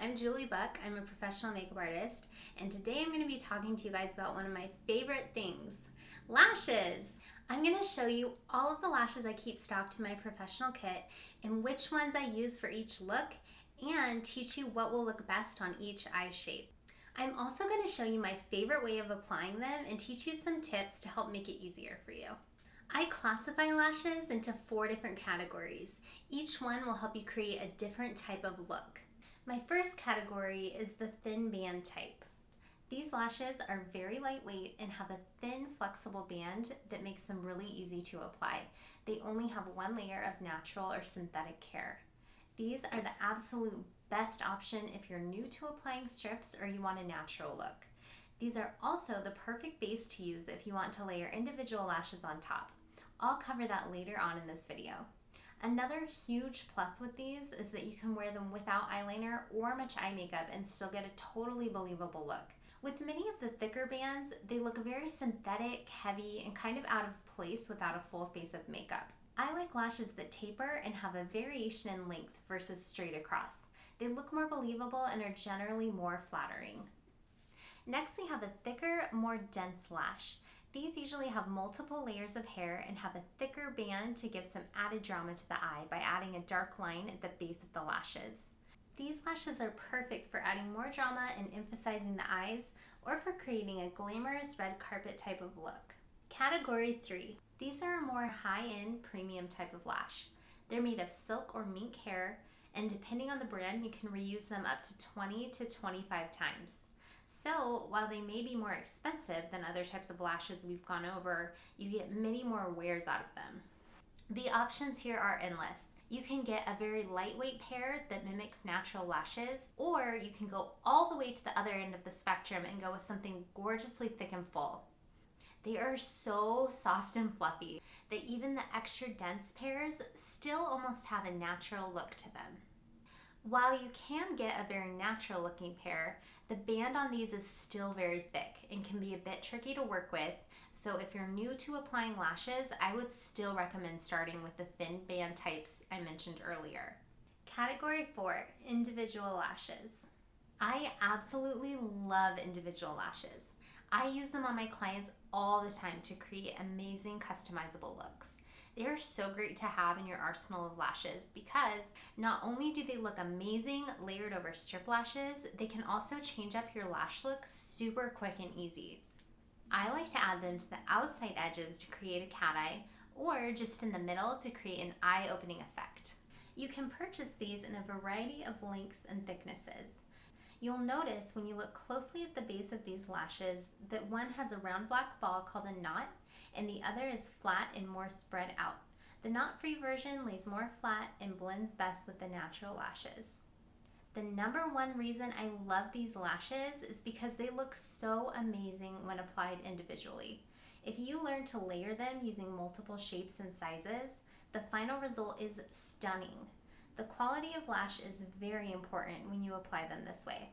I'm Julie Buck. I'm a professional makeup artist, and today I'm going to be talking to you guys about one of my favorite things, lashes. I'm going to show you all of the lashes I keep stocked in my professional kit and which ones I use for each look, and teach you what will look best on each eye shape. I'm also going to show you my favorite way of applying them and teach you some tips to help make it easier for you. I classify lashes into 4 different categories. Each one will help you create a different type of look. My first category is the thin band type. These lashes are very lightweight and have a thin, flexible band that makes them really easy to apply. They only have one layer of natural or synthetic hair. These are the absolute best option if you're new to applying strips or you want a natural look. These are also the perfect base to use if you want to layer individual lashes on top. I'll cover that later on in this video. Another huge plus with these is that you can wear them without eyeliner or much eye makeup and still get a totally believable look. With many of the thicker bands, they look very synthetic, heavy, and kind of out of place without a full face of makeup. I like lashes that taper and have a variation in length versus straight across. They look more believable and are generally more flattering. Next, we have a thicker, more dense lash. These usually have multiple layers of hair and have a thicker band to give some added drama to the eye by adding a dark line at the base of the lashes. These lashes are perfect for adding more drama and emphasizing the eyes, or for creating a glamorous red carpet type of look. Category 3. These are a more high-end premium type of lash. They're made of silk or mink hair, and depending on the brand, you can reuse them up to 20 to 25 times. So while they may be more expensive than other types of lashes we've gone over, you get many more wears out of them. The options here are endless. You can get a very lightweight pair that mimics natural lashes, or you can go all the way to the other end of the spectrum and go with something gorgeously thick and full. They are so soft and fluffy that even the extra dense pairs still almost have a natural look to them. While you can get a very natural looking pair, the band on these is still very thick and can be a bit tricky to work with, so if you're new to applying lashes, I would still recommend starting with the thin band types I mentioned earlier. Category 4, individual lashes. I absolutely love individual lashes. I use them on my clients all the time to create amazing customizable looks. They are so great to have in your arsenal of lashes because not only do they look amazing layered over strip lashes, they can also change up your lash look super quick and easy. I like to add them to the outside edges to create a cat eye, or just in the middle to create an eye-opening effect. You can purchase these in a variety of lengths and thicknesses. You'll notice when you look closely at the base of these lashes that one has a round black ball called a knot, and the other is flat and more spread out. The knot-free version lays more flat and blends best with the natural lashes. The number one reason I love these lashes is because they look so amazing when applied individually. If you learn to layer them using multiple shapes and sizes, the final result is stunning. The quality of lash is very important when you apply them this way.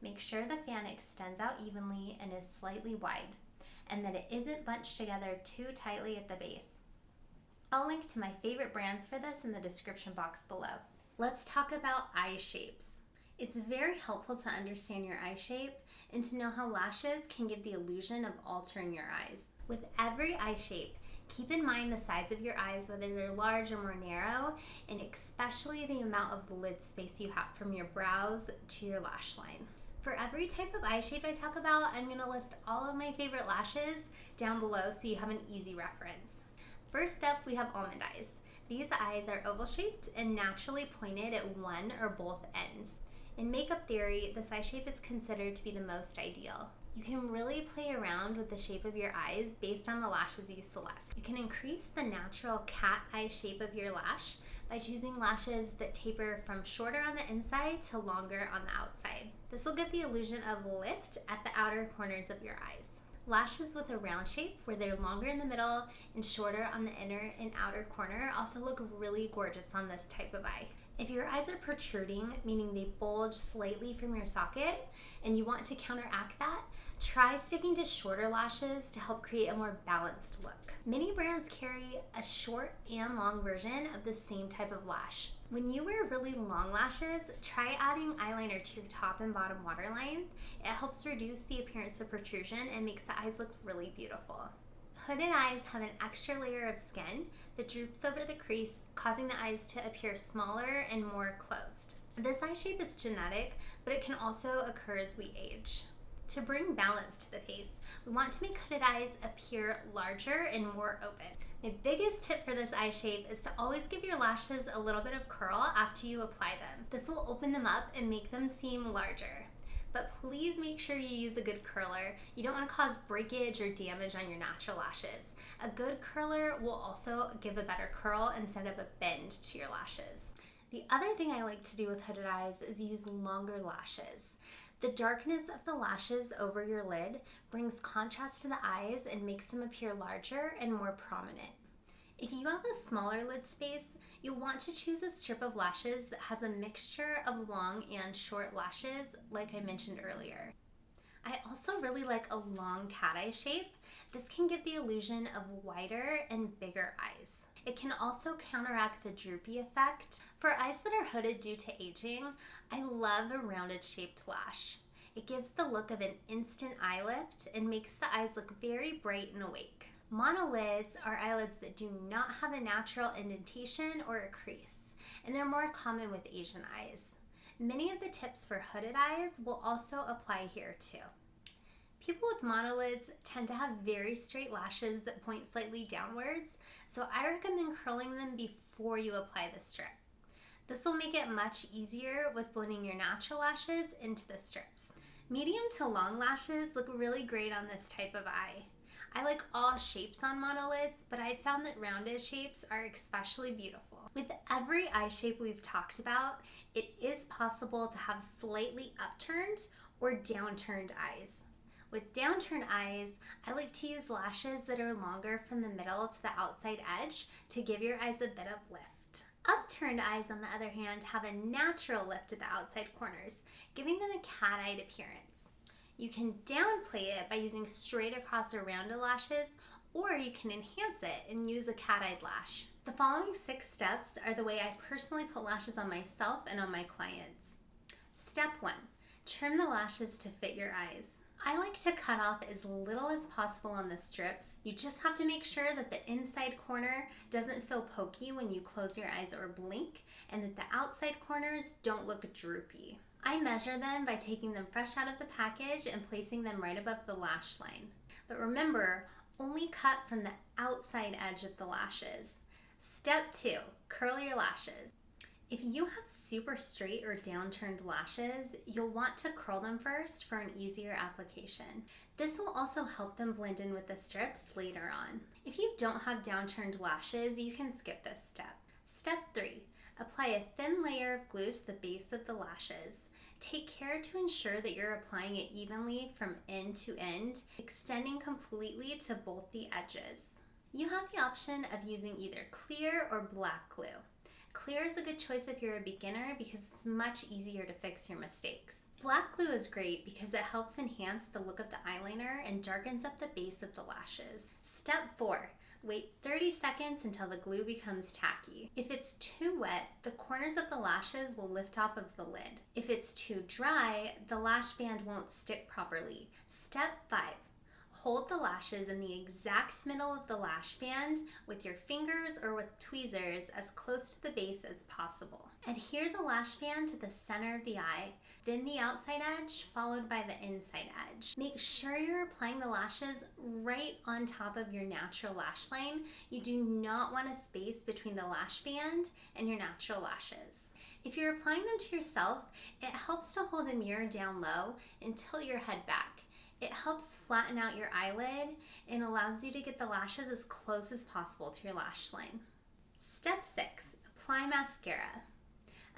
Make sure the fan extends out evenly and is slightly wide, and that it isn't bunched together too tightly at the base. I'll link to my favorite brands for this in the description box below. Let's talk about eye shapes. It's very helpful to understand your eye shape and to know how lashes can give the illusion of altering your eyes. With every eye shape, keep in mind the size of your eyes, whether they're large or more narrow, and especially the amount of lid space you have from your brows to your lash line. For every type of eye shape I talk about, I'm going to list all of my favorite lashes down below so you have an easy reference. First up, we have almond eyes. These eyes are oval shaped and naturally pointed at one or both ends. In makeup theory, this eye shape is considered to be the most ideal. You can really play around with the shape of your eyes based on the lashes you select. You can increase the natural cat eye shape of your lash by choosing lashes that taper from shorter on the inside to longer on the outside. This will give the illusion of lift at the outer corners of your eyes. Lashes with a round shape, where they're longer in the middle and shorter on the inner and outer corner, also look really gorgeous on this type of eye. If your eyes are protruding, meaning they bulge slightly from your socket, and you want to counteract that, Try sticking to shorter lashes to help create a more balanced look. Many brands carry a short and long version of the same type of lash. When you wear really long lashes, try adding eyeliner to your top and bottom waterline. It helps reduce the appearance of protrusion and makes the eyes look really beautiful. Hooded eyes have an extra layer of skin that droops over the crease, causing the eyes to appear smaller and more closed. This eye shape is genetic, but it can also occur as we age. To bring balance to the face, we want to make hooded eyes appear larger and more open. My biggest tip for this eye shape is to always give your lashes a little bit of curl after you apply them. This will open them up and make them seem larger. But please make sure you use a good curler. You don't want to cause breakage or damage on your natural lashes. A good curler will also give a better curl instead of a bend to your lashes. The other thing I like to do with hooded eyes is use longer lashes. The darkness of the lashes over your lid brings contrast to the eyes and makes them appear larger and more prominent. If you have a smaller lid space, you'll want to choose a strip of lashes that has a mixture of long and short lashes, like I mentioned earlier. I also really like a long cat eye shape. This can give the illusion of wider and bigger eyes. It can also counteract the droopy effect. For eyes that are hooded due to aging, I love a rounded shaped lash. It gives the look of an instant eye lift and makes the eyes look very bright and awake. Monolids are eyelids that do not have a natural indentation or a crease, and they're more common with Asian eyes. Many of the tips for hooded eyes will also apply here too. People with monolids tend to have very straight lashes that point slightly downwards, so I recommend curling them before you apply the strip. This will make it much easier with blending your natural lashes into the strips. Medium to long lashes look really great on this type of eye. I like all shapes on monolids, but I've found that rounded shapes are especially beautiful. With every eye shape we've talked about, it is possible to have slightly upturned or downturned eyes. With downturned eyes, I like to use lashes that are longer from the middle to the outside edge to give your eyes a bit of lift. Upturned eyes, on the other hand, have a natural lift at the outside corners, giving them a cat-eyed appearance. You can downplay it by using straight across or rounded lashes, or you can enhance it and use a cat-eyed lash. The following 6 steps are the way I personally put lashes on myself and on my clients. Step 1, trim the lashes to fit your eyes. I like to cut off as little as possible on the strips. You just have to make sure that the inside corner doesn't feel pokey when you close your eyes or blink, and that the outside corners don't look droopy. I measure them by taking them fresh out of the package and placing them right above the lash line. But remember, only cut from the outside edge of the lashes. Step 2, curl your lashes. If you have super straight or downturned lashes, you'll want to curl them first for an easier application. This will also help them blend in with the strips later on. If you don't have downturned lashes, you can skip this step. Step 3, apply a thin layer of glue to the base of the lashes. Take care to ensure that you're applying it evenly from end to end, extending completely to both the edges. You have the option of using either clear or black glue. Clear is a good choice if you're a beginner because it's much easier to fix your mistakes. Black glue is great because it helps enhance the look of the eyeliner and darkens up the base of the lashes. Step 4, wait 30 seconds until the glue becomes tacky. If it's too wet, the corners of the lashes will lift off of the lid. If it's too dry, the lash band won't stick properly. Step 5, hold the lashes in the exact middle of the lash band with your fingers or with tweezers as close to the base as possible. Adhere the lash band to the center of the eye, then the outside edge, followed by the inside edge. Make sure you're applying the lashes right on top of your natural lash line. You do not want a space between the lash band and your natural lashes. If you're applying them to yourself, it helps to hold a mirror down low and tilt your head back. It helps flatten out your eyelid and allows you to get the lashes as close as possible to your lash line. Step 6, apply mascara.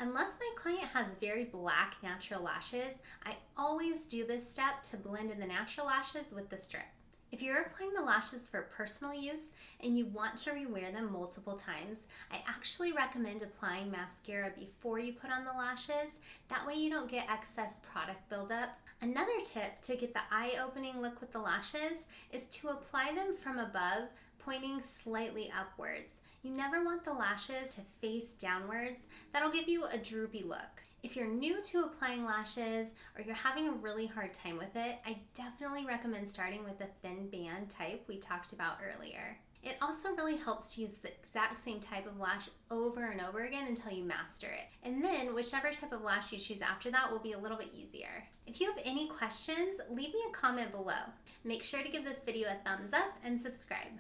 Unless my client has very black natural lashes, I always do this step to blend in the natural lashes with the strip. If you're applying the lashes for personal use and you want to rewear them multiple times, I actually recommend applying mascara before you put on the lashes. That way you don't get excess product buildup. Another tip to get the eye-opening look with the lashes is to apply them from above, pointing slightly upwards. You never want the lashes to face downwards. That'll give you a droopy look. If you're new to applying lashes or you're having a really hard time with it, I definitely recommend starting with the thin band type we talked about earlier. It also really helps to use the exact same type of lash over and over again until you master it. And then whichever type of lash you choose after that will be a little bit easier. If you have any questions, leave me a comment below. Make sure to give this video a thumbs up and subscribe.